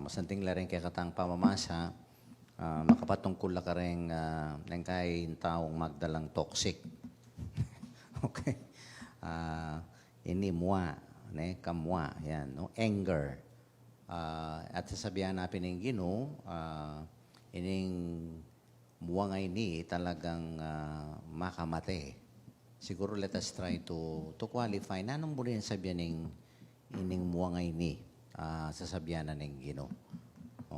masanting la rin kay katang pamamasa, makapatungkol la ka rin ng kay taong magdalang toxic. Okay? Ini mua, ne, kamwa, yan, no? Anger. At sasabihan natin ng Ginoo, ining muwa ngay ni talagang makamate. Siguro let us try to qualify. Nanong muli yung sabihan ng ining muwa ngay ni sasabihan na ng Ginoo.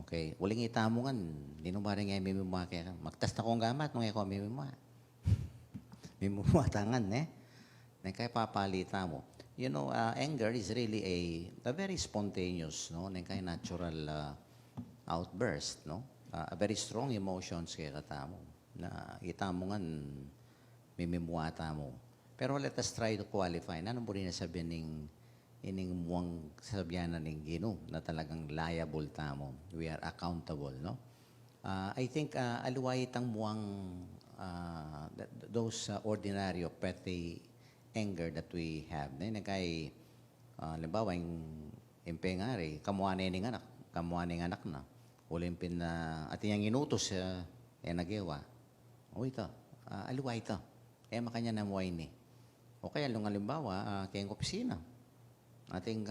Okay? Uling itamo nga, hindi nung parang ngay mimumuha kaya. Magtas na kong gamat, nung ako mimumuha. Mimumuha tangan, eh. Kaya papalita mo. You know, anger is really a very spontaneous, no? Kaya natural outburst, no? A very strong emotions kaya katamo. Na itamo nga, mimimuata mo. Pero let us try to qualify. Ano mo rin nasabihin ining muwang sabihan na ng Ginoo na talagang liable tamo. We are accountable, no? I think aluway itang muwang those ordinary or petty anger that we have. Kay, limbawa, yung pengari, kamuha na yung anak na. Ulimpin na, at yung inutos, nagewa. O ito, aluway ito. Makanya namuhay ni. O kaya, halimbawa, kayong opisina. Ating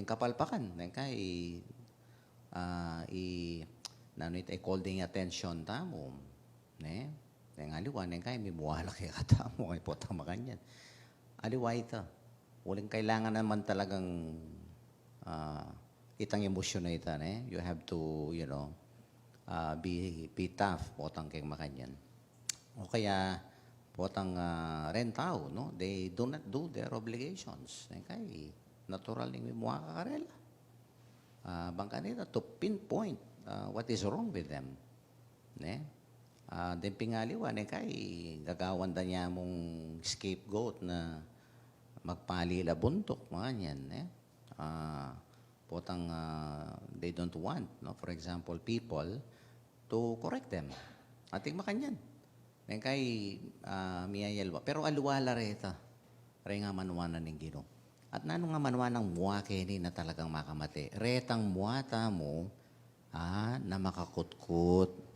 kapalpakan. Kay, calling attention tamo. Yung aliwa, kaya may buwala kaya katamo. Kaya po tama kanyan. Aliwa ito. Uling kailangan naman talagang itang emosyon na ito. You have to, be tough. Potang kayong makanyan. O kaya, potang rentao, no? They do not do their obligations. Kaya, natural yung may mga kakarela. Bangka nila to pinpoint what is wrong with them. Then pingaliwan, kay gagawan da niya mong scapegoat na magpalila buntok, mga yan. Potang they don't want, no? For example, people to correct them. Ating makanyan. Kay miyayalwa. Pero aluwala reta. Ray nga manuwanan ng Ginoo. At nanong nga manuwanan ng muwa kini na talagang makamate. Retang muwata mo na makakutkut.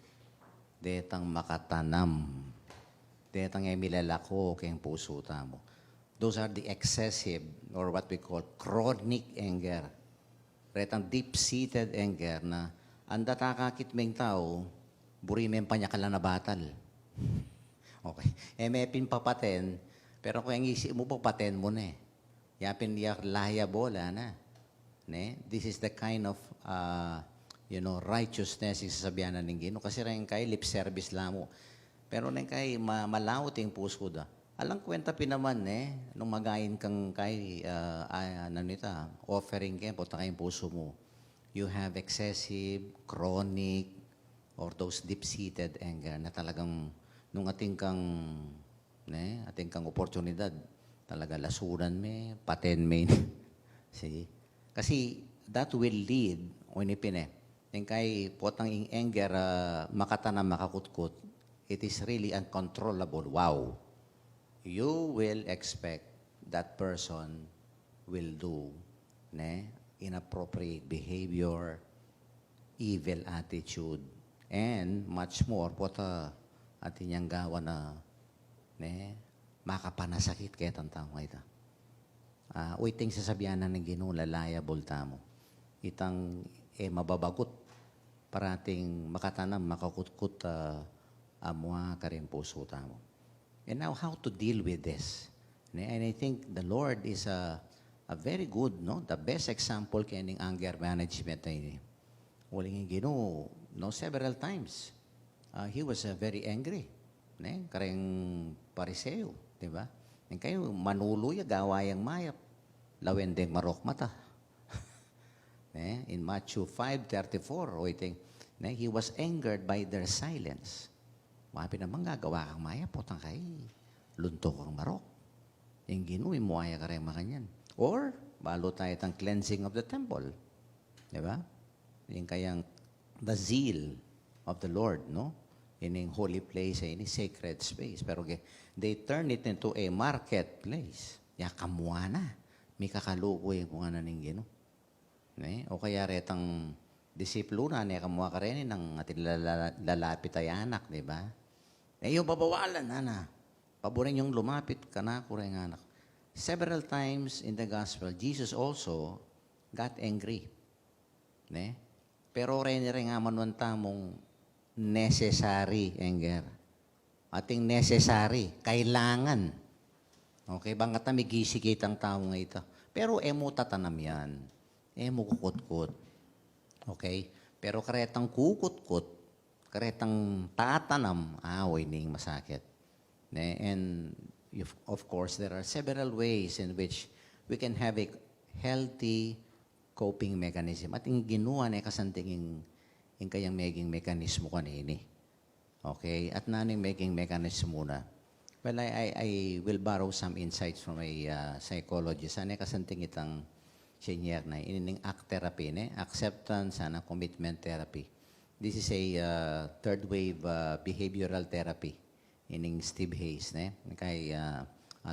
Detang makatanam. Detang milalako kayong puso mo. Those are the excessive or what we call chronic anger. Retang deep-seated anger na anda takakit meng tao, burimen pa niya kala na batal. Okay. May pinpapaten, pero kung yung isip mo papaten mo na eh. Yapin niya lahya bola na. This is the kind of righteousness yung sasabihan na ng Ginoo. Kasi rin kay lip service lang mo. Pero rin kay malawot yung puso da. Alang kwenta pinaman nung magayin kang kay offering kayo, punta kayong puso mo. You have excessive, chronic, or those deep-seated anger na talagang nung ating kang oportunidad, talaga lasuran me, paten me. See? Kasi that will lead, o inipin yung kay potang ing anger, makatanam, makakutkut, it is really uncontrollable. Wow. You will expect that person will do inappropriate behavior, evil attitude, and much more, pota atin niyang gawa na makapanasakit kaya tantang ito. Uiting sasabihan na ng Ginoo, liable tamo. Itang mababagot parating makatanam, makakutkut amwa ka rin puso tamo. And now, how to deal with this? And I think the Lord is a very good, the best example kaya ng anger management na ini. Uling yung Ginoo, several times. He was very angry. Kareng pariseo, di ba? Kayo, manuluya, gawayang mayap. Lawendeng marok mata. In Matthew 5:34, he was angered by their silence. Mapi naman gagawa kang mayap, potang kay, luntok kang marok. Yung Ginoo, imuaya ka rin makanyan. Or, balo tayo itang cleansing of the temple. Di ba? Yung kayang the zeal of the Lord, no? In a holy place, in a sacred space. Pero they turn it into a marketplace. Ya kamuha na. May kakalukoy yung mga naninggino. O kaya retang disipluna, niya kamuha ka rin ng ating lalapit ay anak, di ba? Yung babawalan, ana. Paborin yung lumapit ka na, kurang anak. Several times in the gospel, Jesus also got angry. Pero rin nga manuan tamong necessary anger. Ating necessary, kailangan. Okay, bang may gisikit ang tao nga ito. Pero emo tatanam yan. Emo kukut-kut. Okay? Pero karetang kukut-kut, karetang tatanam, away ning masakit. And of course, there are several ways in which we can have a healthy coping mechanism. At yung ginuha na kasantingin yung kayang maging mekanismo kanini. Okay? At naning maging mechanism muna. Well, I will borrow some insights from a psychologist. Ano kasanting itang senior na ining ACT therapy, acceptance and commitment therapy. This is a third wave behavioral therapy ining Steve Hayes, kay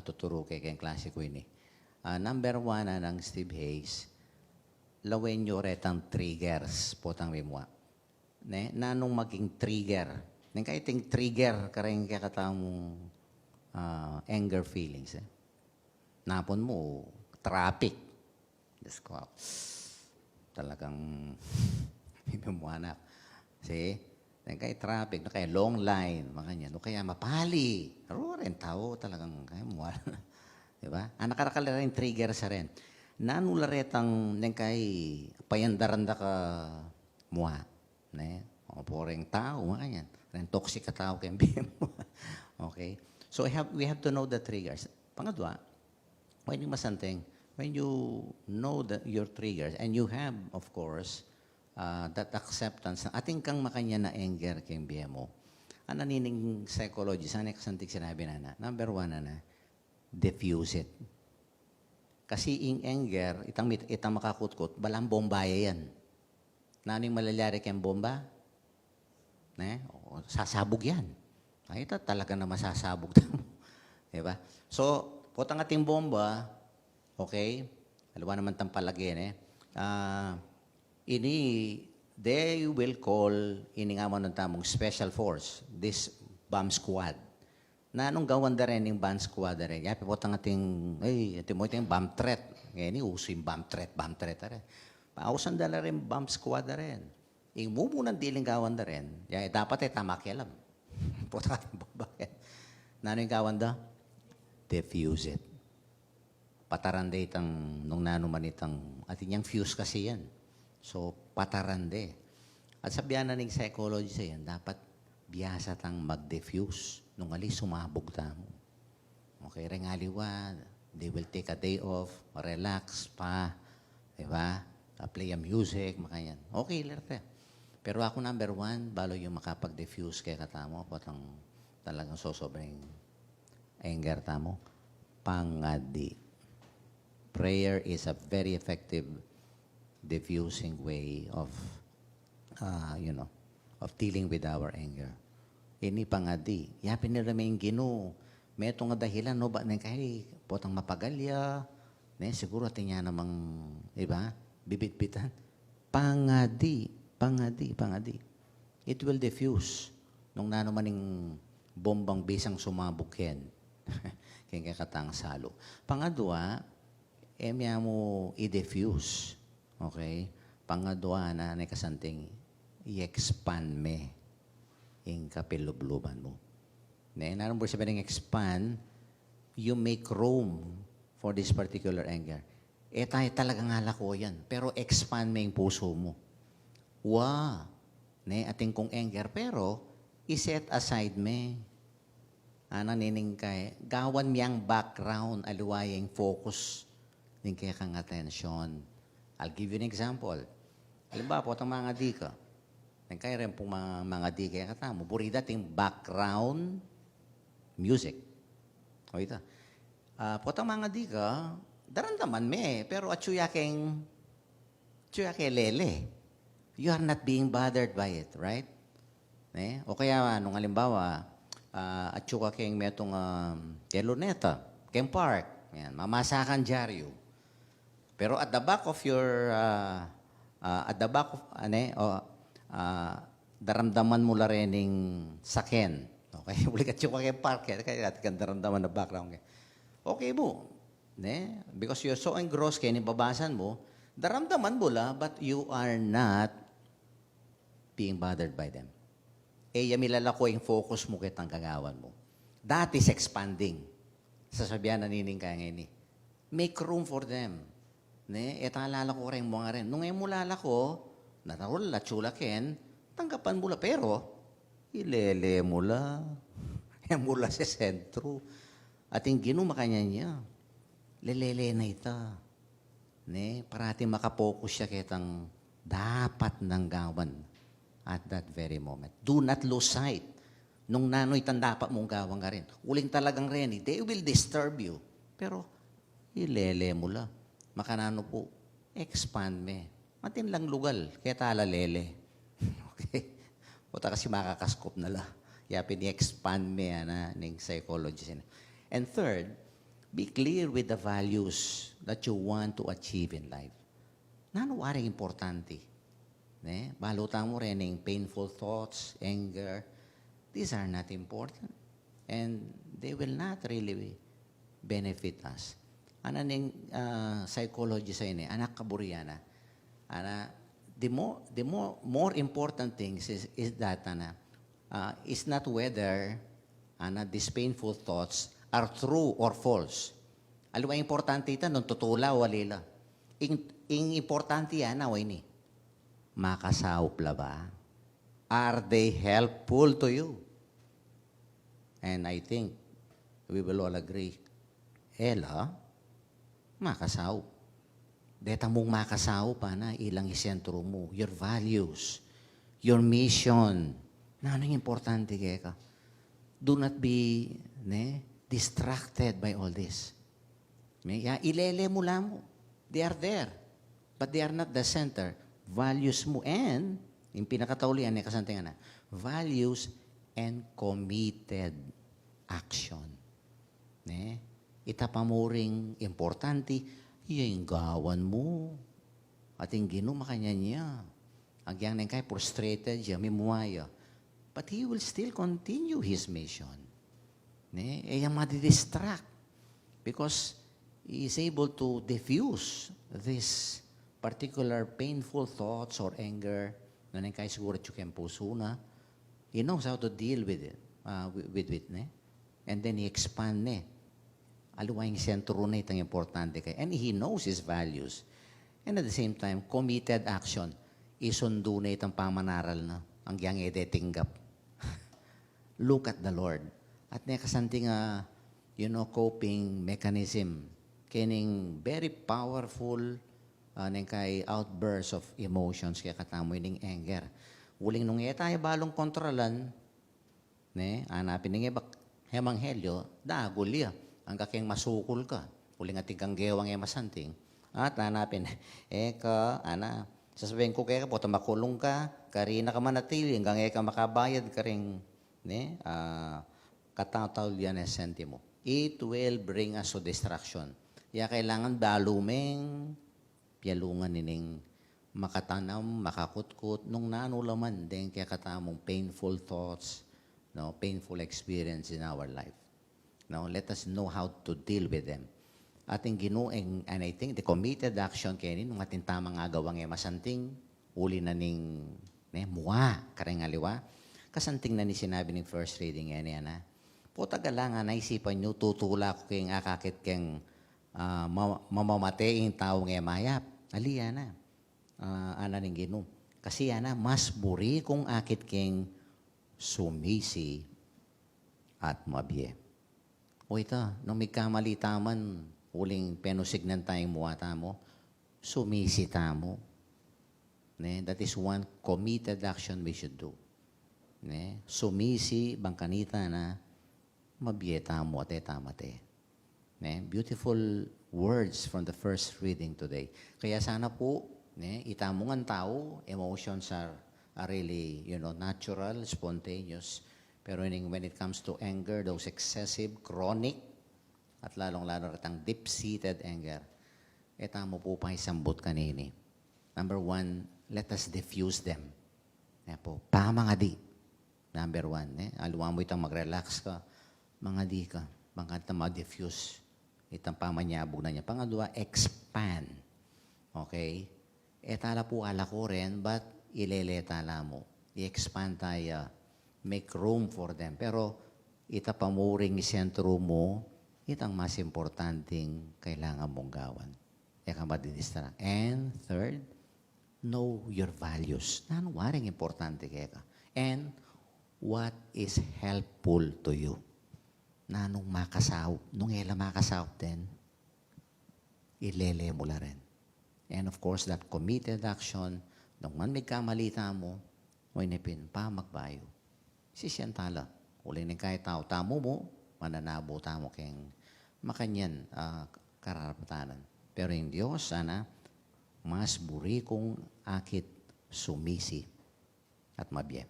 tuturo kay klase ko ini. Number 1 ng Steve Hayes, lawen nyo retang triggers potang memwa. Nanong maging trigger. Nang kaiting trigger kareng kakatang anger feelings. Napon mo, traffic. Diyos ko, talagang imamuanak. See? Nang kay traffic, kaya long line, makanya. No kaya mapali. Aro rin tao talagang kaya muwala. Diba? Nakarakala rin trigger sa rin. Nanularetang nang kay payandaranda ka muha. O poreng tao, makanya. Ren toxic ka tao kaya mo. Okay? So we have to know the triggers. Pangadwa, when you masanteng, when you know your triggers, and you have, of course, that acceptance, ating kang makanya na anger kay mo. Ang nanining psychology, sana kasantik sinabi na, number 1 na, diffuse it. Kasi in anger, itang makakutkot, balang bombaya yan. Naning malalyari kayong bomba? Sasabog yan. Ay, ito talaga na masasabog. Diba? So, potang ating bomba, okay? Alawa naman tang palagyan, ini, they will call, ini nga mo ng tamong special force, this bomb squad. Na anong gawan da rin yung bomb squad da rin? Yapi potang ating, ito mo ito yung bomb threat. Ngayon, uso yung bomb threat da rin. Pausan da rin bomb squad da rin. Yung mumunang diling gawan da rin, dapat tamakialam. Potang ating bomba. Na ano yung gawan da? Diffuse it. Patarande itang, nung nanuman itang, atin yung fuse kasi yan. So, patarande. At sabihan na ng psychology sa yan, dapat biyasa tang mag-diffuse. Nung ali, sumabog tamo. Okay, rengaliwa, they will take a day off, relax pa, diba? Play a music, makayan. Okay, lerte. Pero ako number 1, balo yung makapag-diffuse kaya katamo, potang talagang sobrang anger tamo. Pangadi. Prayer is a very effective diffusing way of, of dealing with our anger. Ini pangadi. Yapin nila may gino. May itong dahilan, no? Ba na kay potang mapagalya. Siguro atin niya namang, diba? Bibit-bitan. Pangadi. It will diffuse. Nung nanumaning bombang bisang sumabog yan. Kaya katang salo. Pangadwa, emya mo i-diffuse. Okay? Pangadwa na kasanting i-expand me yung kapilubluban mo. Naroon po sabi ng expand, you make room for this particular anger. Tayo talagang halako yan. Pero expand mo yung puso mo. Ating kong anger. Pero, iset aside me. Nining kay, gawan miyang background, aluwayang focus, din kaya kang attention. I'll give you an example. Halimbawa po, itong mga di ka. Kaya rin pong mga di kaya katamo. Burida ting background music. O ito. Po itong mga di ka, darandaman me, pero atsuya keng lele. You are not being bothered by it, right? O kaya, nung halimbawa, atsuka keng metong keluneta, keng park, yan, mamasakan dyaryo. Pero at the back of your at the back of, daramdaman mo la rin ng saken. Okay? Uli ka tsuk kay park, kaya kan daramdaman na background. Okay mo. Ne? Because you're so engrossed kaya nibabasan mo, daramdaman mo la, but you are not being bothered by them. Yamilala ko yung focus mo kitang kagawan mo. That is expanding. Sasabihan nanining kaya ngayon. Make room for them. Ne? Alala ko rin mga rin. Nung emulala ko, natarol la, chula ken, tanggapan mo la, pero, ilele mo la. Mula sa sentro. At yung ginuma kanya niya, lelele na ita. Ne? Parati makapokus siya kitang dapat nang gawan at that very moment. Do not lose sight. Nung nano'y dapat mong gawang ka rin. Uling talagang rin, they will disturb you. Pero, ilele mo la. Makanano po, expand me. Matin lang lugal, kaya tala lele. Okay? Puta kasi makakaskop na la. Kaya pini-expand me ng psychology. And third, be clear with the values that you want to achieve in life. Nano waring importante. Ne? Balutang mo rin ng painful thoughts, anger. These are not important. And they will not really benefit us. Ano ning psychology sa ini? Anak kaburiana. The more important things is that is not whether these painful thoughts are true or false. Alam mo, importante ito, nung tutula o walila. Ing importante yan, away ni. Makasaup la ba? Are they helpful to you? And I think we will all agree, Ella, makasaup. Deta mong makasaup, ilang isentro mo, your values, your mission. Na anong importante kaya ka? Do not be distracted by all this. Ilele mo lang mo. They are there. But they are not the center. Values mo and, yung pinakataulian, kasantingan na, values and committed action. Itapa mo ring importante, yung gawan mo. At yung ginuma kanya niya. Agyang nang kay frustrated siya, mimuaya. But he will still continue his mission. Yung madidistract. Because he is able to diffuse this particular painful thoughts or anger na nang kay siguro tsuk yung puso na. He knows how to deal with it. And then he expand aluwang sentro na itang importante kay. And he knows his values. And at the same time, committed action. Isundo na itang pamanaral na. Ang giyang edetinggap. Look at the Lord. At nakasanting coping mechanism. Kining very powerful nang kay outbursts of emotions kaya katamoy ning anger. Uling nung tayo balong kontrolan, anapin ng hemanghelyo, dagulya. Ang kaking masukul ka. Uling ating kang gewang masanting. At hanapin, sasabihin ko kaya po, makulong ka, karina ka manatili, hanggang ka makabayad ka rin, katataw yan ang sentimo. It will bring us to distraction. Kaya kailangan balumeng, piyalungan nining makatanam, makakutkut, nung nanulaman din kaya katamong painful thoughts, painful experience in our life. Now, let us know how to deal with them. Ating ginueng, and I think the committed action kaya nung ating tamang agawang masanting, uli na ning muwa, kareng aliwa, kasanting na ni sinabi ng first reading yan. Po tagalangan, naisipan nyo, tutula ko kayong akakit kayong mamamatay yung taong mayap. Aliya na. Ana ning ginum. Kasi mas buri kung akit kayong sumisi at mabiye. O ito, nung may kamalitaman, uling penusignan tayong muwata mo, sumisita mo. That is one committed action we should do. Sumisi, bangkanita na, mabiyeta mo at etamate. Beautiful words from the first reading today. Kaya sana po, itamungan tao, emotions are really, natural, spontaneous. Pero when it comes to anger, those excessive, chronic, at lalong-lalo ritang deep-seated anger, mo po pa isambot kanini. Number one, let us diffuse them. Po, pamangadi. Number one, aluwa mo itang mag-relax ka, mangadi ka, bangkat na ma-diffuse. Itang pamanyabog na niya. Pangadwa, expand. Okay? Tala po ala ko rin, but tala mo. I-expand tayo. Make room for them. Pero, pamuring isentro mo, itang mas importanteng kailangan mong gawan. Kaya madidistra. And third, know your values. Nano waring importante kaya ka. And what is helpful to you. Nanong makasawp. Nung makasawp din, ilele mo la rin. And of course, that committed action, nung man may kamalita mo, may nipin pa magbayo. Sisiyantala. Uli ng kahit tao, tamo mo, mananabo tamo keng makanyan karapatanan. Pero yung Diyos, sana, mas buri kong akit sumisi at mabye.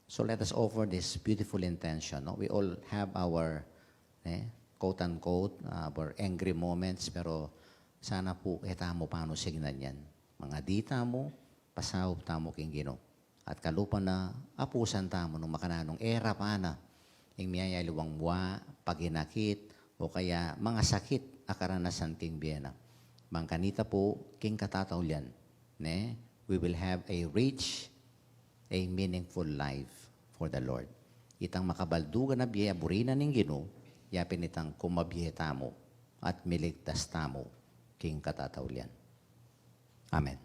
So let us offer this beautiful intention. No? We all have our, quote-unquote, our angry moments, pero sana po, tamo paano signan yan. Mga dita mo, pasawp tamo king Gino. At kalupa na, apusan tamo nung makananong era pa na, yung miyaya luwang buwa, paginakit, o kaya mga sakit, akaranasan king biyena. Mangkanita po, king katatawlian, we will have a rich, a meaningful life for the Lord. Itang makabaldugan na biya, burina ning Gino, yapin itang kumabiyeta mo at miligtas tamo, king katatawlian. Amen.